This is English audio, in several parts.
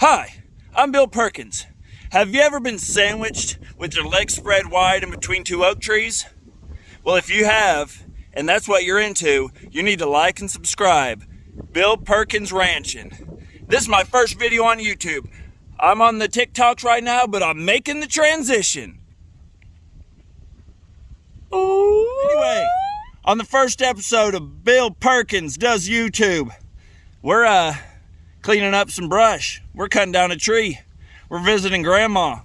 Hi, I'm Bill Perkins. Have you ever been sandwiched with your legs spread wide in between two oak trees? Well, if you have, and that's what you're into, you need to like and subscribe. Bill Perkins Ranchin'. This is my first video on YouTube. I'm on the TikToks right now, but I'm making the transition. Anyway, on the first episode of Bill Perkins Does YouTube, we're cleaning up some brush. We're cutting down a tree. We're visiting Grandma.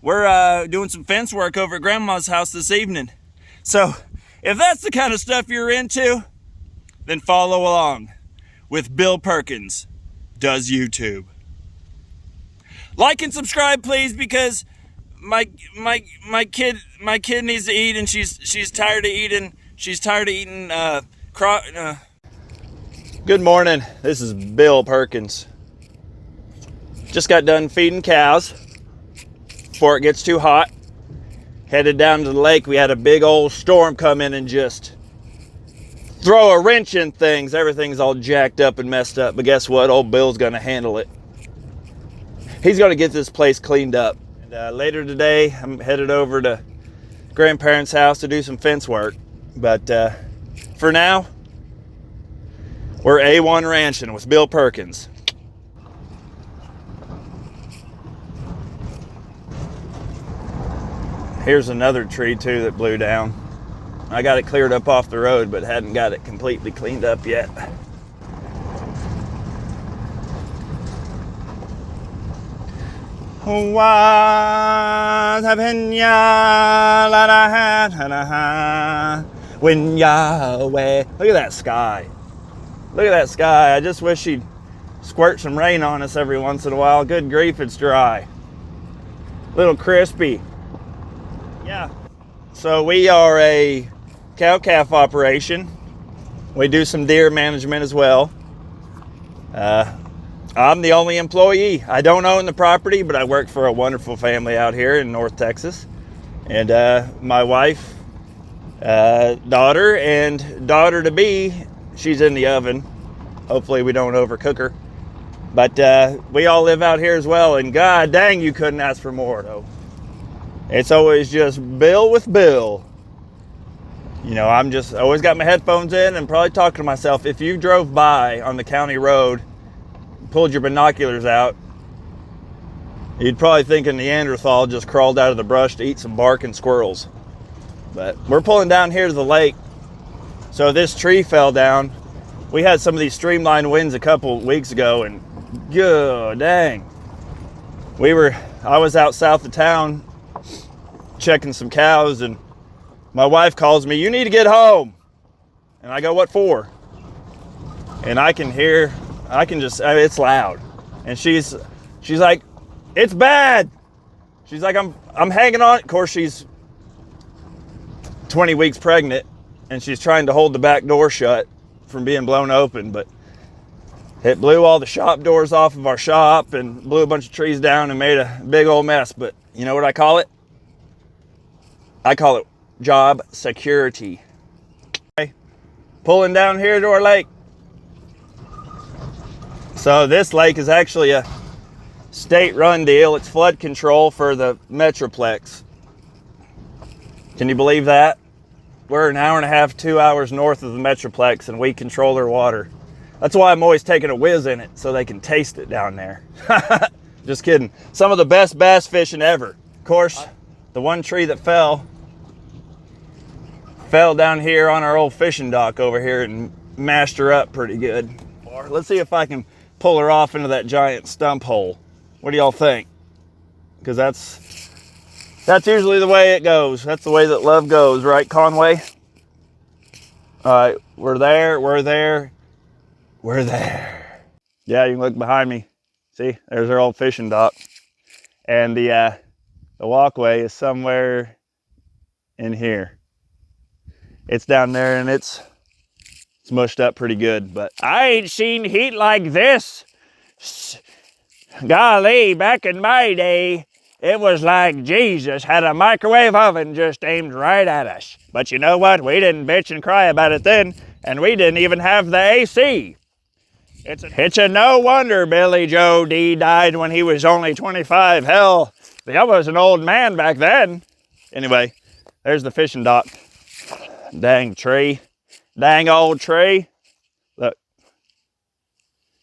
We're doing some fence work over at Grandma's house this evening. So, if that's the kind of stuff you're into, then follow along with Bill Perkins Does YouTube. Like and subscribe, please, because my kid needs to eat, and she's tired of eating. She's tired of eating Good morning. This is Bill Perkins. Just got done feeding cows before it gets too hot. Headed down to the lake. We had a big old storm come in and just throw a wrench in things. Everything's all jacked up and messed up. But guess what? Old Bill's gonna handle it. He's gonna get this place cleaned up. And later today, I'm headed over to grandparents' house to do some fence work. But for now, we're A1 ranching with Bill Perkins. Here's another tree too that blew down. I got it cleared up off the road, but hadn't got it completely cleaned up yet. When Yahweh. Look at that sky. Look at that sky. I just wish she'd squirt some rain on us every once in a while. Good grief, it's dry. A little crispy. Yeah. So we are a cow-calf operation. We do some deer management as well. I'm the only employee. I don't own the property, but I work for a wonderful family out here in North Texas. And my wife, daughter, and daughter-to-be, she's in the oven. Hopefully we don't overcook her. But we all live out here as well, and god dang, you couldn't ask for more, though. It's always just Bill with Bill. You know, I'm just always got my headphones in and probably talking to myself. If you drove by on the county road, pulled your binoculars out, you'd probably think a Neanderthal just crawled out of the brush to eat some bark and squirrels. But we're pulling down here to the lake. So this tree fell down. We had some of these streamline winds a couple weeks ago, and god dang. I was out south of town checking some cows, and my wife calls me, "You need to get home." And I go, "What for?" And I can it's loud. And she's like, "It's bad." She's like, I'm hanging on. Of course, she's 20 weeks pregnant, and she's trying to hold the back door shut from being blown open, but it blew all the shop doors off of our shop and blew a bunch of trees down and made a big old mess. But you know what I call it? I call it job security. Okay. Pulling down here to our lake. So this lake is actually a state-run deal. It's flood control for the Metroplex. Can you believe that? We're an hour and a half, 2 hours north of the Metroplex, and we control their water. That's why I'm always taking a whiz in it, so they can taste it down there. Just kidding. Some of the best bass fishing ever. Of course, the one tree that fell down here on our old fishing dock over here and mashed her up pretty good. Let's see if I can pull her off into that giant stump hole. What do y'all think? Because that's usually the way it goes. That's the way that love goes, right, Conway? All right, we're there. Yeah, you can look behind me. See, there's our old fishing dock. And the walkway is somewhere in here. It's down there, and it's mushed up pretty good, but I ain't seen heat like this. Golly, back in my day, it was like Jesus had a microwave oven just aimed right at us. But you know what? We didn't bitch and cry about it then, and we didn't even have the AC. It's a no wonder Billy Joe D died when he was only 25. Hell, I was an old man back then. Anyway, there's the fishing dock. Dang tree. Dang old tree. Look.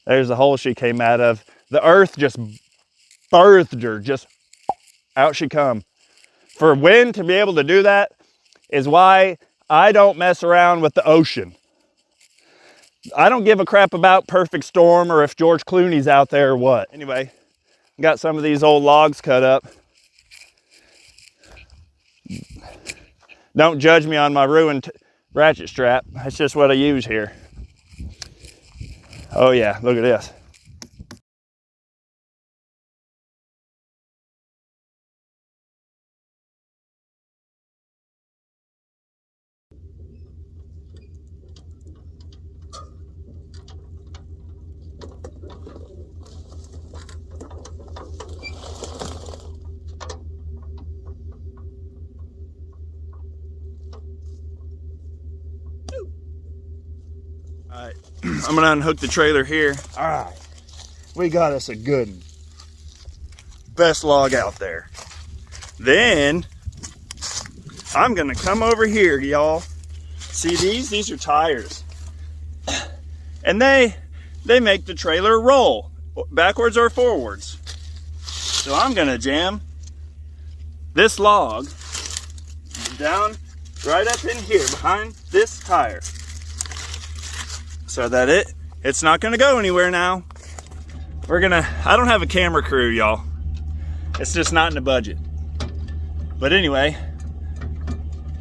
There's the hole she came out of. The earth just birthed her. Just out she come. For wind to be able to do that is why I don't mess around with the ocean. I don't give a crap about perfect storm or if George Clooney's out there or what. Anyway, got some of these old logs cut up. Don't judge me on my ruined ratchet strap. That's just what I use here. Oh yeah, look at this. All right, I'm gonna unhook the trailer here. All right, we got us a good one. Best log out there. Then I'm gonna come over here, y'all. See these? These are tires, and they make the trailer roll backwards or forwards. So I'm gonna jam this log down right up in here behind this tire, so that it's not gonna go anywhere now. I don't have a camera crew, y'all. It's just not in the budget. But anyway,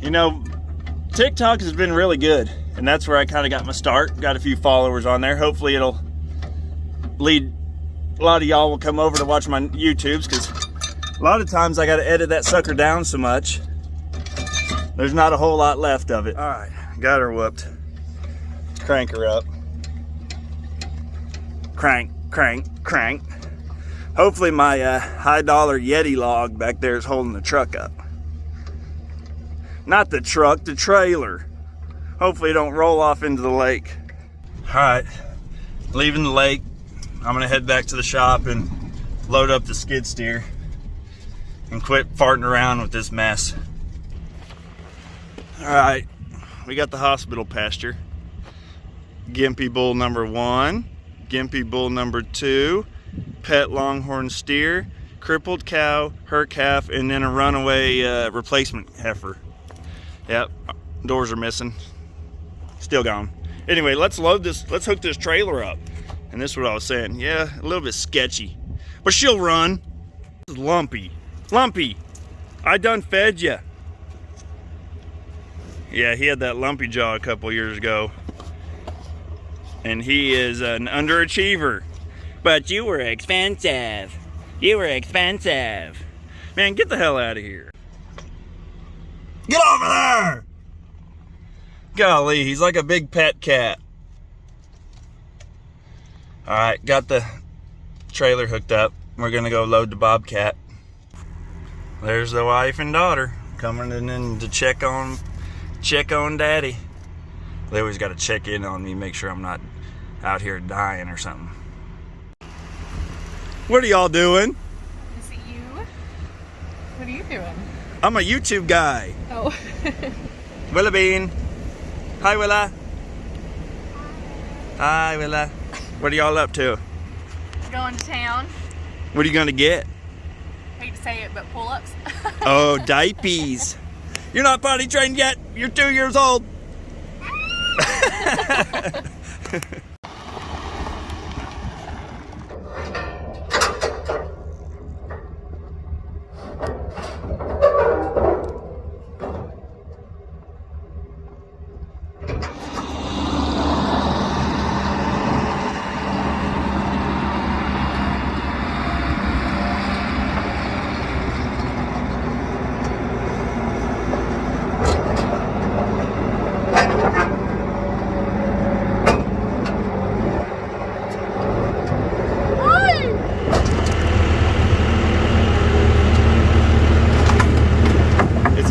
you know, TikTok has been really good, and that's where I kind of got my start. Got a few followers on there. Hopefully it'll lead, a lot of y'all will come over to watch my YouTubes, because a lot of times I gotta edit that sucker down so much. There's not a whole lot left of it. All right, got her whooped. Crank her up. Crank, crank, crank. Hopefully my high dollar Yeti log back there is holding the truck up. Not the truck, the trailer. Hopefully it don't roll off into the lake. All right, leaving the lake. I'm gonna head back to the shop and load up the skid steer and quit farting around with this mess. All right, we got the hospital pasture. Gimpy bull number 1, Gimpy bull number 2, pet longhorn steer, crippled cow, her calf, and then a runaway replacement heifer. Yep, doors are missing. Still gone. Anyway, let's load this, let's hook this trailer up. And this is what I was saying. Yeah, a little bit sketchy, but she'll run. This is Lumpy. Lumpy, I done fed ya. Yeah, he had that lumpy jaw a couple years ago. And he is an underachiever. But you were expensive. You were expensive. Man, get the hell out of here. Get over there! Golly, he's like a big pet cat. Alright, got the trailer hooked up. We're gonna go load the bobcat. There's the wife and daughter coming in to check on daddy. They always got to check in on me, make sure I'm not out here dying or something. What are y'all doing? Is it you? What are you doing? I'm a YouTube guy. Oh. Willa Bean. Hi, Willa. Hi, Willa. What are y'all up to? Going to town. What are you going to get? Hate to say it, but pull-ups. Oh, diapers. You're not potty trained yet. You're 2 years old.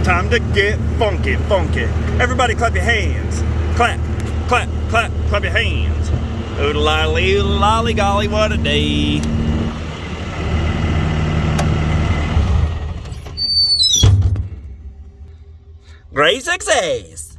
Time to get funky, funky. Everybody clap your hands. Clap, clap, clap, clap your hands. Oodle-lolly, oodle-lolly, golly, what a day. Great success.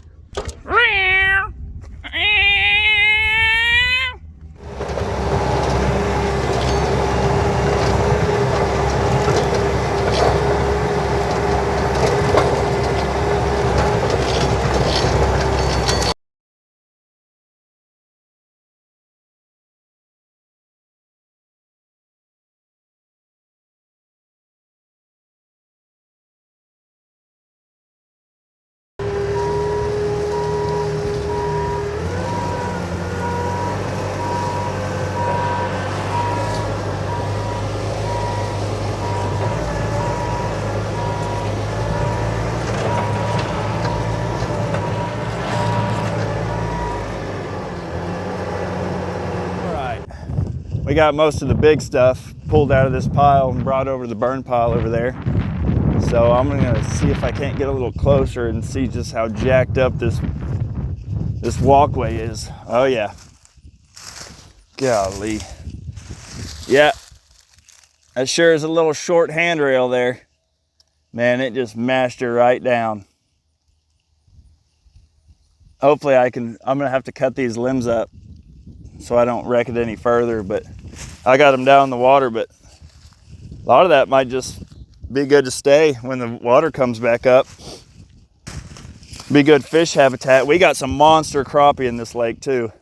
We got most of the big stuff pulled out of this pile and brought over to the burn pile over there. So I'm gonna see if I can't get a little closer and see just how jacked up this walkway is. Oh yeah. Golly. Yeah. That sure is a little short handrail there. Man, it just mashed her right down. Hopefully I'm gonna have to cut these limbs up so I don't wreck it any further, but I got them down in the water, but a lot of that might just be good to stay when the water comes back up. Be good fish habitat. We got some monster crappie in this lake too.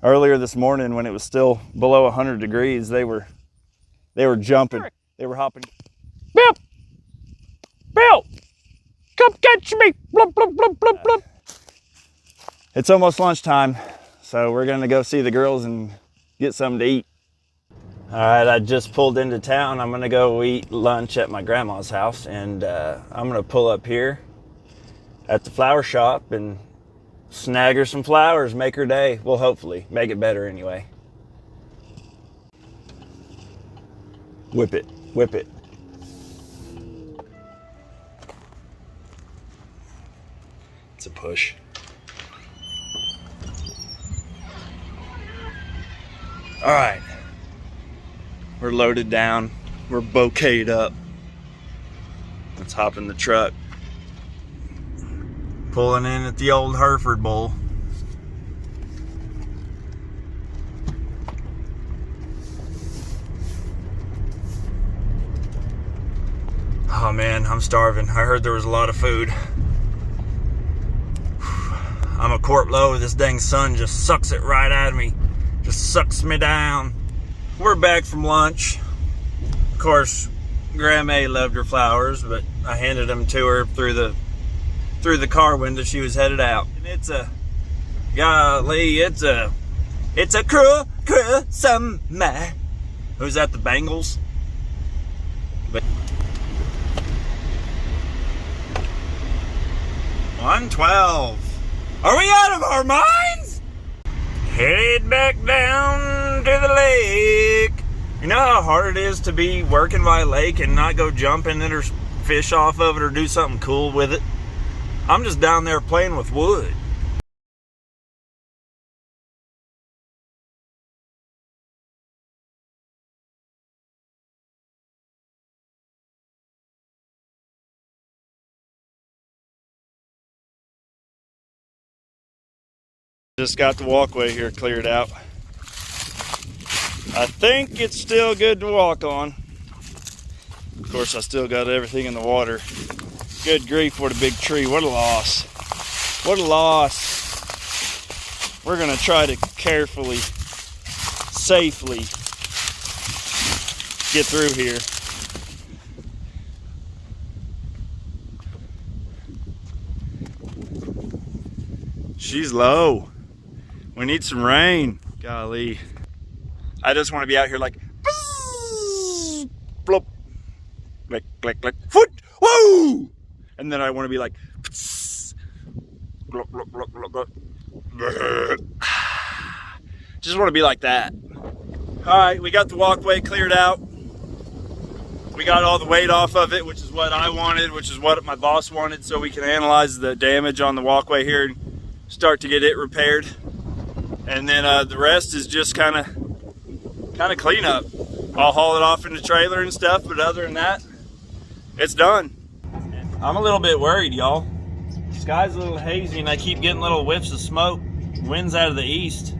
Earlier this morning when it was still below 100 degrees, they were jumping. They were hopping. Bill! Bill! Come catch me! Blub, blub, blub, blub, blub. It's almost lunchtime. So we're gonna go see the girls and get something to eat. All right, I just pulled into town. I'm gonna go eat lunch at my grandma's house, and I'm gonna pull up here at the flower shop and snag her some flowers, make her day. Well, hopefully, make it better anyway. Whip it, whip it. It's a push. All right, we're loaded down, we're bouqueted up. Let's hop in the truck. Pulling in at the old Hereford Bowl. Oh man, I'm starving. I heard there was a lot of food. I'm a quart low, this dang sun just sucks it right out of me. Just sucks me down. We're back from lunch. Of course, Grandma loved her flowers, but I handed them to her through the car window. She was headed out. And it's a cruel summer. Who's that, the Bengals? But 112. Are we out of our minds? Headed back down to the lake. You know how hard it is to be working by a lake and not go jumping it or fish off of it or do something cool with it? I'm just down there playing with wood. Just got the walkway here cleared out. I think it's still good to walk on. Of course, I still got everything in the water. Good grief, what a big tree. What a loss. What a loss. We're gonna try to carefully, safely get through here. She's low. We need some rain. Golly. I just want to be out here like blop, click, click, click, foot, whoa! And then I want to be like glop, glop, glop, glop, glop. Just want to be like that. All right, we got the walkway cleared out. We got all the weight off of it, which is what I wanted, which is what my boss wanted, so we can analyze the damage on the walkway here and start to get it repaired. And then the rest is just kind of cleanup. I'll haul it off in the trailer and stuff, but other than that, it's done. I'm a little bit worried, y'all. Sky's a little hazy and I keep getting little whiffs of smoke. Wind's out of the east.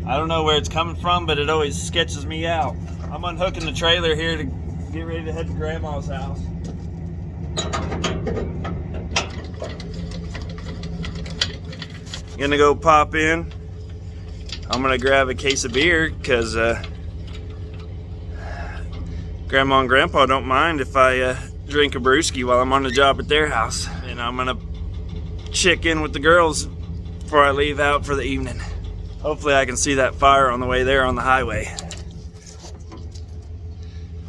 I don't know where it's coming from, but it always sketches me out. I'm unhooking the trailer here to get ready to head to Grandma's house. Gonna go pop in. I'm gonna grab a case of beer because Grandma and Grandpa don't mind if I drink a brewski while I'm on the job at their house. And I'm gonna check in with the girls before I leave out for the evening. Hopefully I can see that fire on the way there on the highway.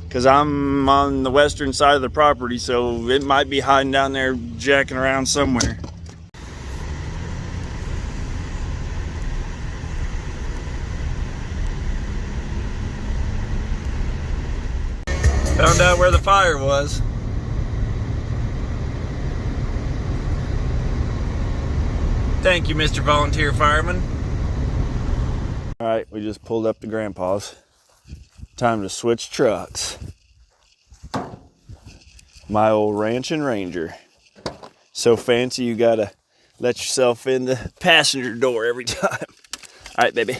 Because I'm on the western side of the property, so it might be hiding down there jacking around somewhere. Found out where the fire was. Thank you, Mr. Volunteer Fireman. All right, we just pulled up to Grandpa's. Time to switch trucks. My old Ranch and Ranger. So fancy you gotta let yourself in the passenger door every time. All right, baby.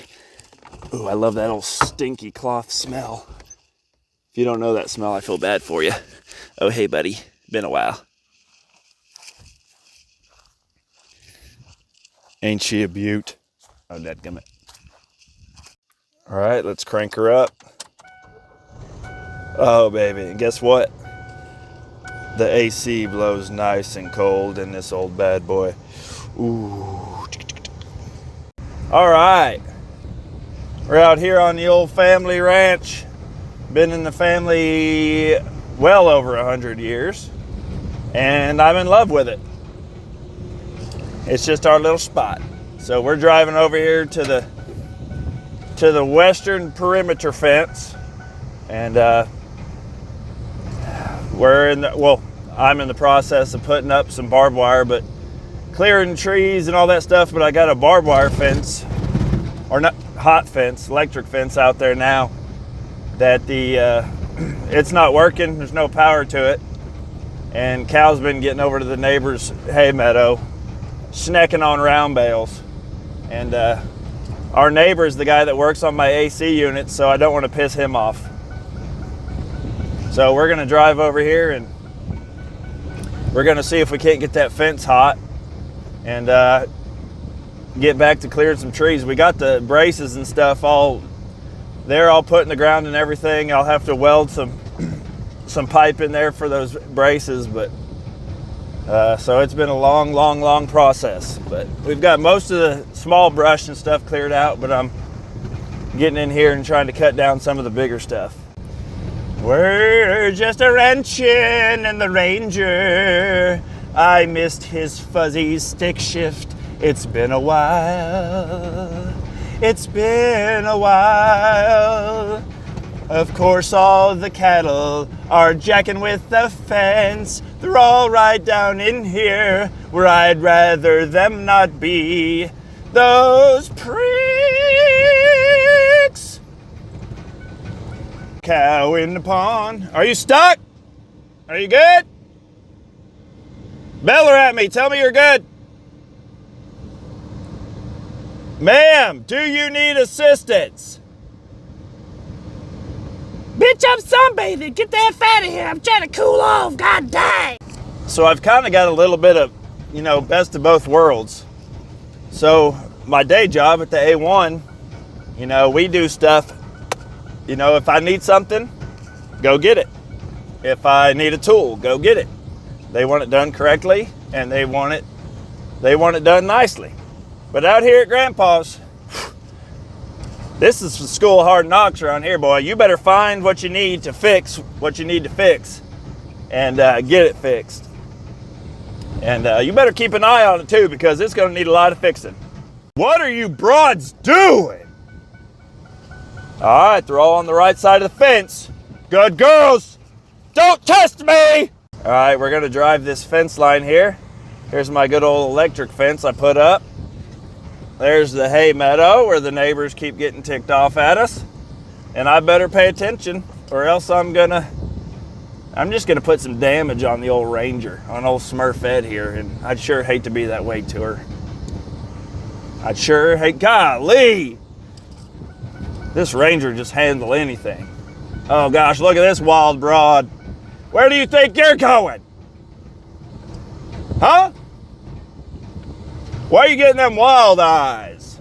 Ooh, I love that old stinky cloth smell. If you don't know that smell, I feel bad for you. Oh, hey, buddy. Been a while. Ain't she a beaut? Oh, dadgummit. All right, let's crank her up. Oh, baby, and guess what? The AC blows nice and cold in this old bad boy. Ooh. All right. We're out here on the old family ranch. Been in the family well over 100 years. And I'm in love with it. It's just our little spot. So we're driving over here to the western perimeter fence. And I'm in the process of putting up some barbed wire, but clearing trees and all that stuff. But I got a barbed wire fence, or not hot fence, electric fence out there now that it's not working. There's no power to it. And Cal's been getting over to the neighbor's hay meadow, snacking on round bales. And our neighbor is the guy that works on my AC unit, so I don't want to piss him off. So we're gonna drive over here and we're gonna see if we can't get that fence hot and get back to clearing some trees. We got the braces and stuff they're all put in the ground and everything. I'll have to weld some pipe in there for those braces, but so it's been a long process. But we've got most of the small brush and stuff cleared out, but I'm getting in here and trying to cut down some of the bigger stuff. We're just a ranchin' and the Ranger. I missed his fuzzy stick shift. It's been a while. It's been a while. Of course, all the cattle are jacking with the fence. They're all right down in here where I'd rather them not be. Those pricks. Cow in the pond. Are you stuck? Are you good? Bell her at me. Tell me you're good. Ma'am, do you need assistance? Bitch, I'm sunbathing. Get that fat in here. I'm trying to cool off. God dang. So I've kind of got a little bit of, best of both worlds. So my day job at the A1, we do stuff. If I need something, go get it. If I need a tool, go get it. They want it done correctly, and they want it done nicely. But out here at Grandpa's, this is the school of hard knocks around here, boy. You better find what you need to fix what you need to fix and get it fixed. And you better keep an eye on it too, because it's going to need a lot of fixing. What are you broads doing? All right, they're all on the right side of the fence. Good girls, don't test me. All right, we're going to drive this fence line here. Here's my good old electric fence I put up. There's the hay meadow where the neighbors keep getting ticked off at us. And I better pay attention or else I'm just gonna put some damage on the old Ranger, on old Smurfette here, and I'd sure hate to be that way to her. I'd sure hate, golly! This Ranger just handle anything. Oh gosh, look at this wild broad. Where do you think you're going? Huh? Why are you getting them wild eyes?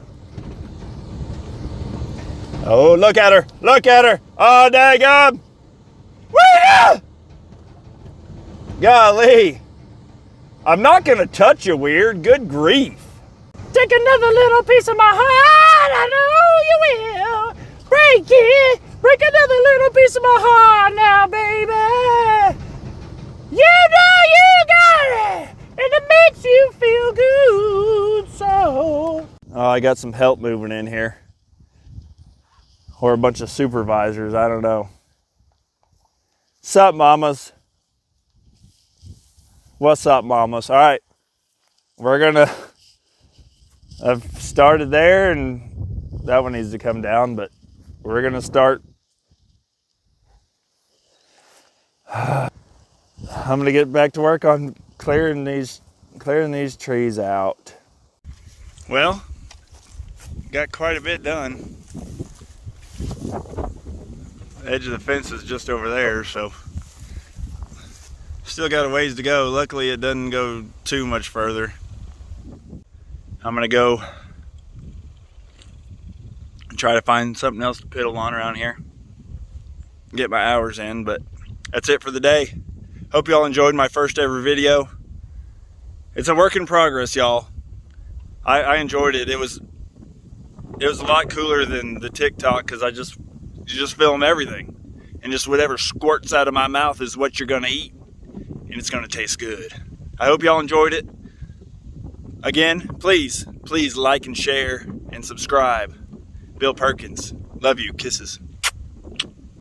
Oh, look at her, look at her. Oh, daggum. Rita! Golly. I'm not gonna touch you, weird, good grief. Take another little piece of my heart, I know you will. Break it, break another little piece of my heart now, baby. You know you got it, and it makes you feel good, so. Oh, I got some help moving in here. Or a bunch of supervisors, I don't know. Sup, mamas? What's up, mamas? All right, I've started there, and that one needs to come down, but we're gonna start. I'm gonna get back to work on clearing these trees out. Well, got quite a bit done. The edge of the fence is just over there, so still got a ways to go. Luckily, it doesn't go too much further. I'm gonna go and try to find something else to piddle on around here, get my hours in, but that's it for the day. Hope y'all enjoyed my first ever video. It's a work in progress, y'all. I enjoyed it. It was a lot cooler than the TikTok, because you just film everything, and just whatever squirts out of my mouth is what you're gonna eat, and it's gonna taste good. I hope y'all enjoyed it. Again, please like and share and subscribe. Bill Perkins, love you, kisses.